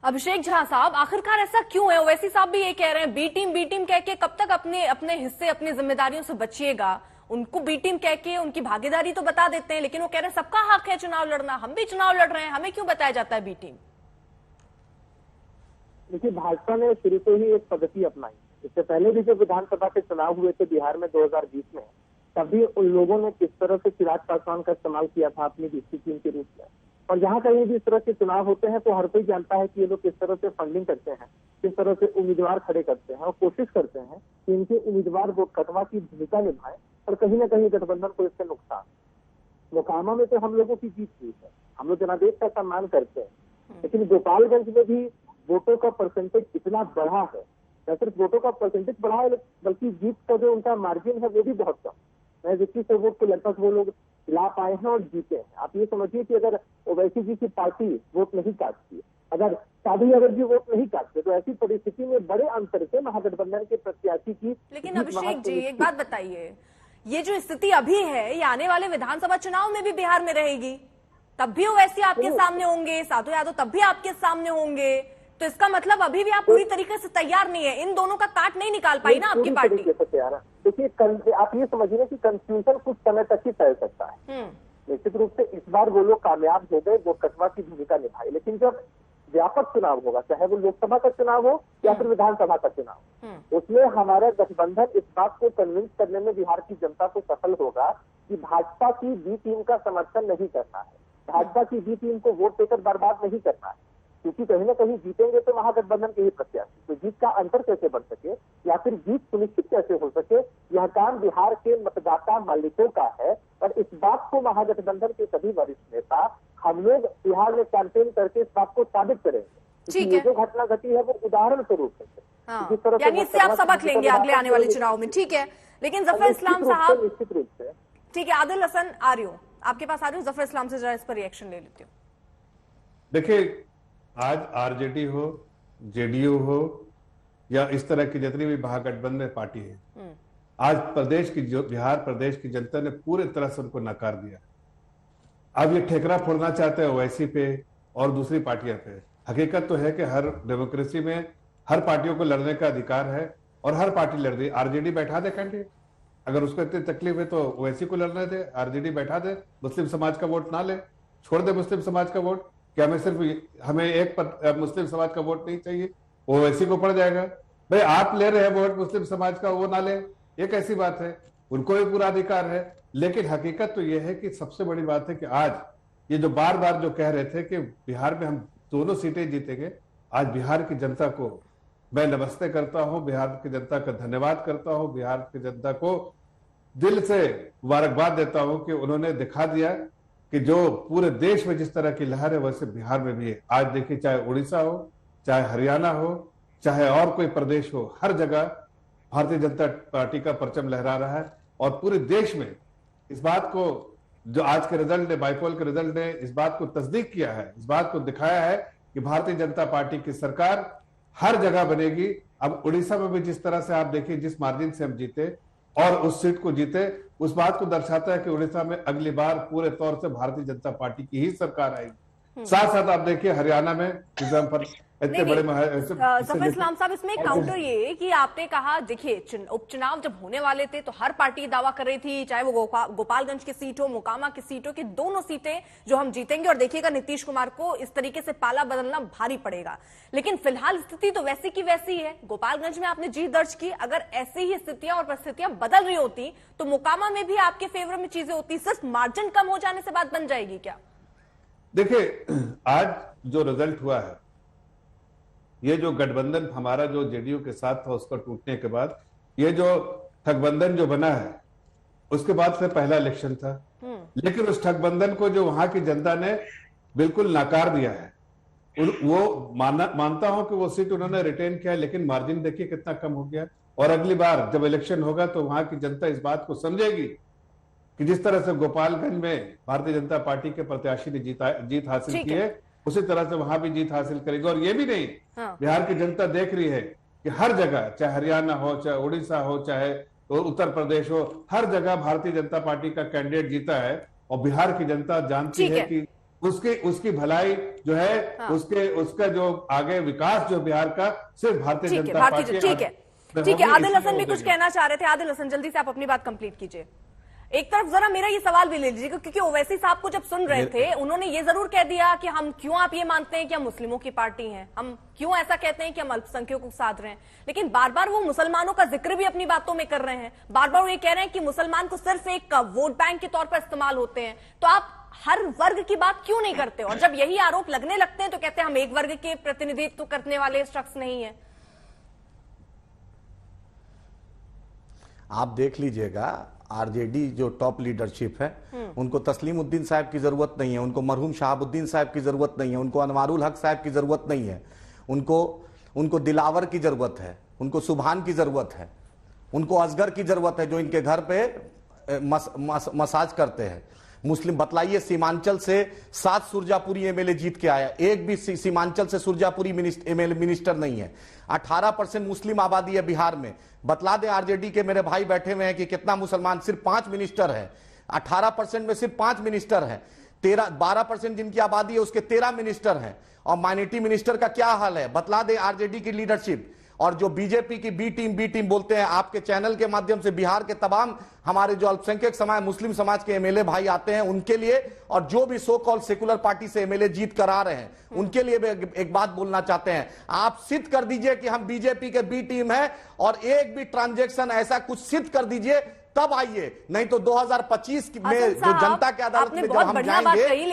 अभिषेक झा साहब, आखिरकार ऐसा क्यों है? ओवैसी साहब भी ये कह रहे हैं बी टीम कह के कब तक अपने अपने हिस्से अपनी जिम्मेदारियों से बचिएगा। उनको बी टीम कह के उनकी भागीदारी तो बता देते हैं, लेकिन वो कह रहे हैं सबका हक है चुनाव लड़ना, हम भी चुनाव लड़ रहे हैं, हमें क्यों बताया जाता है बी टीम? देखिए, भाजपा ने शुरू से ही एक पद्धति अपनाई। इससे पहले भी जब विधानसभा के चुनाव हुए थे बिहार में 2020 में, तभी उन लोगों ने किस तरह से चिराग पासवान का इस्तेमाल किया था अपनी डिस्ट्रिक्ट टीम के रूप में। और जहां कहीं भी इस तरह के चुनाव होते हैं तो हर कोई जानता है कि ये लोग किस तरह से फंडिंग करते हैं, किस तरह से उम्मीदवार खड़े करते हैं और कोशिश करते हैं कि इनके उम्मीदवार वोट कटवा की भूमिका निभाएं और कहीं ना कहीं गठबंधन को इससे नुकसान। मोकामा में तो हम लोगों की जीत हुई है, हम लोग जनादेश का सम्मान करते हैं, लेकिन गोपालगंज में भी वोटों का परसेंटेज इतना बढ़ा है, न सिर्फ वोटों का परसेंटेज बढ़ा है बल्कि जीत का जो उनका मार्जिन है वो भी बहुत कम है। 2100 वोट को लगभग वो लोग ला पाए हैं और जीते हैं। आप ये समझिए कि अगर ओवैसी जी की पार्टी वोट नहीं काटती, अगर साधु अगर जी वोट नहीं काटते, तो ऐसी परिस्थिति में बड़े अंतर से महागठबंधन के प्रत्याशी की। लेकिन अभिषेक जी, एक बात बताइए, ये जो स्थिति अभी है ये आने वाले विधानसभा चुनाव में भी बिहार में रहेगी, तब भी ओवैसी आपके सामने होंगे, साधु यादव तब भी आपके सामने होंगे, तो इसका मतलब अभी भी आप पूरी तरीके से तैयार नहीं है। इन दोनों का काट नहीं निकाल पाई ना आपकी पार्टी? तैयार है। देखिए, आप ये समझिए कि कंफ्यूजन कुछ समय तक ही फैल सकता है। निश्चित रूप से इस बार वो लोग कामयाब हो गए, वो कटवा की भूमिका निभाई, लेकिन जब व्यापक चुनाव होगा, चाहे वो लोकसभा का चुनाव हो या फिर विधानसभा का चुनाव, उसमें हमारा गठबंधन इस बात को कन्विंस करने में बिहार की जनता को सफल होगा कि भाजपा की बी टीम का समर्थन नहीं करना है, भाजपा की बी टीम को वोट देकर बर्बाद नहीं करना है, क्योंकि कहीं ना कहीं जीतेंगे तो महागठबंधन के ही प्रत्याशी। तो जीत का अंतर कैसे बढ़ सके या फिर जीत सुनिश्चित कैसे हो सके, यह काम बिहार के मतदाता मालिकों का है। और इस बात को महागठबंधन के सभी वरिष्ठ नेता हम लोग बिहार में कैंपेन करके इस बात को साबित करेंगे। ये जो घटना घटी है वो उदाहरण स्वरूप है। यानी इससे आप सबक लेंगे अगले आने वाले चुनाव में, ठीक है। लेकिन जफर इस्लाम साहब, निश्चित रूप से ठीक है, आदिल हसन आ रही हूँ आपके पास, आ रही हूँ, जफर इस्लाम से जरा इस पर रिएक्शन ले लेती हूँ। देखिए, आज आरजेडी हो, जेडीयू हो या इस तरह की जितनी भी महागठबंधन पार्टी है, आज प्रदेश की जो बिहार प्रदेश की जनता ने पूरे तरह से उनको नकार दिया। अब ये ठेकरा फोड़ना चाहते हैं ओवैसी पे और दूसरी पार्टियों पे। हकीकत तो है कि हर डेमोक्रेसी में हर पार्टियों को लड़ने का अधिकार है और हर पार्टी लड़ रही है। आरजेडी बैठा दे कैंडिडेट, अगर उसको इतनी तकलीफ है तो ओवैसी को लड़ने दे, आरजेडी बैठा दे, मुस्लिम समाज का वोट ना ले, छोड़ दे मुस्लिम समाज का वोट। क्या हमें एक मुस्लिम समाज का वोट नहीं चाहिए, ओवैसी को पड़ जाएगा? भाई आप ले रहे हैं वोट मुस्लिम समाज का, वो ना ले, ये कैसी बात है? उनको भी पूरा अधिकार है। लेकिन हकीकत तो यह है कि सबसे बड़ी बात है कि आज ये जो बार बार जो कह रहे थे कि बिहार में हम दोनों सीटें जीतेंगे, आज बिहार की जनता को मैं नमस्ते करता हूं, बिहार की जनता का धन्यवाद करता हूं, बिहार की जनता को दिल से मुबारकबाद देता हूं कि उन्होंने दिखा दिया कि जो पूरे देश में जिस तरह की लहर है वैसे बिहार में भी है। आज देखिए, चाहे उड़ीसा हो, चाहे हरियाणा हो, चाहे और कोई प्रदेश हो, हर जगह भारतीय जनता पार्टी का परचम लहरा रहा है। और पूरे देश में इस बात को, जो आज के रिजल्ट ने, बाईपोल के रिजल्ट ने इस बात को तस्दीक किया है, इस बात को दिखाया है कि भारतीय जनता पार्टी की सरकार हर जगह बनेगी। अब उड़ीसा में भी जिस तरह से आप देखिए, जिस मार्जिन से हम जीते और उस सीट को जीते, उस बात को दर्शाता है कि उड़ीसा में अगली बार पूरे तौर से भारतीय जनता पार्टी की ही सरकार आएगी। साथ साथ आप देखिए हरियाणा में इतने बड़े जफर इस्लाम साहब, इसमें काउंटर ये कि आपने कहा, देखिए उपचुनाव जब होने वाले थे तो हर पार्टी दावा कर रही थी, चाहे वो गोपालगंज की सीट हो, मोकामा की सीट हो, कि दोनों सीटें जो हम जीतेंगे। और देखिएगा नीतीश कुमार को इस तरीके से पाला बदलना भारी पड़ेगा। लेकिन फिलहाल स्थिति तो वैसी की वैसी है। गोपालगंज में आपने जीत दर्ज की, अगर ऐसी ही स्थितियां और परिस्थितियां बदल रही होती तो मोकामा में भी आपके फेवर में चीजें होती। सिर्फ मार्जिन कम हो जाने से बात बन जाएगी क्या? देखिए, आज जो रिजल्ट हुआ है, ये जो गठबंधन हमारा जो जेडीयू के साथ था उसका टूटने के बाद ये जो ठगबंधन जो बना है, उसके बाद से पहला इलेक्शन था। लेकिन उस ठगबंधन को जो वहां की जनता ने बिल्कुल नकार दिया है। वो मानता हूं कि वो सीट उन्होंने रिटेन किया, लेकिन मार्जिन देखिए कितना कम हो गया। और अगली बार जब इलेक्शन होगा तो वहां की जनता इस बात को समझेगी कि जिस तरह से गोपालगंज में भारतीय जनता पार्टी के प्रत्याशी ने जीत हासिल की है, उसी तरह से वहां भी जीत हासिल करेगी। और ये भी नहीं, बिहार की जनता देख रही है कि हर जगह, चाहे हरियाणा हो, चाहे उड़ीसा हो, चाहे उत्तर प्रदेश हो, हर जगह भारतीय जनता पार्टी का कैंडिडेट जीता है। और बिहार की जनता जानती है कि उसकी भलाई जो है उसका जो आगे विकास जो बिहार का सिर्फ भारतीय जनता पार्टी। ठीक है, आदिल हसन भी कुछ कहना चाह रहे थे। आदिल हसन, जल्दी से आप अपनी बात कंप्लीट कीजिए। एक तरफ जरा मेरा ये सवाल भी ले लीजिएगा, क्योंकि ओवैसी साहब को जब सुन रहे थे उन्होंने ये जरूर कह दिया कि हम क्यों, आप ये मानते हैं कि हम मुस्लिमों की पार्टी हैं, हम क्यों ऐसा कहते हैं कि हम अल्पसंख्यकों को साध रहे हैं, लेकिन बार बार वो मुसलमानों का जिक्र भी अपनी बातों में कर रहे हैं। बार बार वो ये कह रहे हैं कि मुसलमान को सिर्फ एक वोट बैंक के तौर पर इस्तेमाल होते हैं। तो आप हर वर्ग की बात क्यों नहीं करते? और जब यही आरोप लगने लगते हैं तो कहते हैं हम एक वर्ग के प्रतिनिधित्व करने वाले शख्स नहीं है। आप देख लीजिएगा, आरजेडी जो टॉप लीडरशिप है उनको तस्लीमुद्दीन साहब की जरूरत नहीं है, उनको मरहूम शहाबुद्दीन साहब की जरूरत नहीं है, उनको अनवारुल हक साहब की जरूरत नहीं है, उनको दिलावर की जरूरत है, उनको सुभान की जरूरत है, उनको असगर की जरूरत है जो इनके घर पे मसाज करते हैं। मुस्लिम बतलाइए, सीमांचल से 7 सुरजापुरी एमएलए जीत के आया, एक भी सीमांचल से सुरजापुरी एमएलए मिनिस्टर नहीं है। 18% मुस्लिम आबादी है बिहार में। बतला दे आरजेडी के मेरे भाई बैठे हुए हैं कि कितना मुसलमान, सिर्फ 5 मिनिस्टर है। 18% में सिर्फ 5 मिनिस्टर है। 12% जिनकी आबादी है उसके 13 मिनिस्टर हैं। और माइनॉरिटी मिनिस्टर का क्या हाल है? बतला दे आरजेडी की लीडरशिप। और जो बीजेपी की बी टीम बोलते हैं, आपके चैनल के माध्यम से बिहार के तमाम हमारे जो अल्पसंख्यक समाज, मुस्लिम समाज के एमएलए भाई आते हैं उनके लिए, और जो भी सो कॉल सेकुलर पार्टी से एमएलए जीत कर आ रहे हैं उनके लिए भी एक बात बोलना चाहते हैं। आप सिद्ध कर दीजिए कि हम बीजेपी के बी टीम है, और एक भी ट्रांजैक्शन ऐसा कुछ सिद्ध कर दीजिए, तब आइए, नहीं तो 2025 में जो जनता के अदालत में जब हम जाएंगे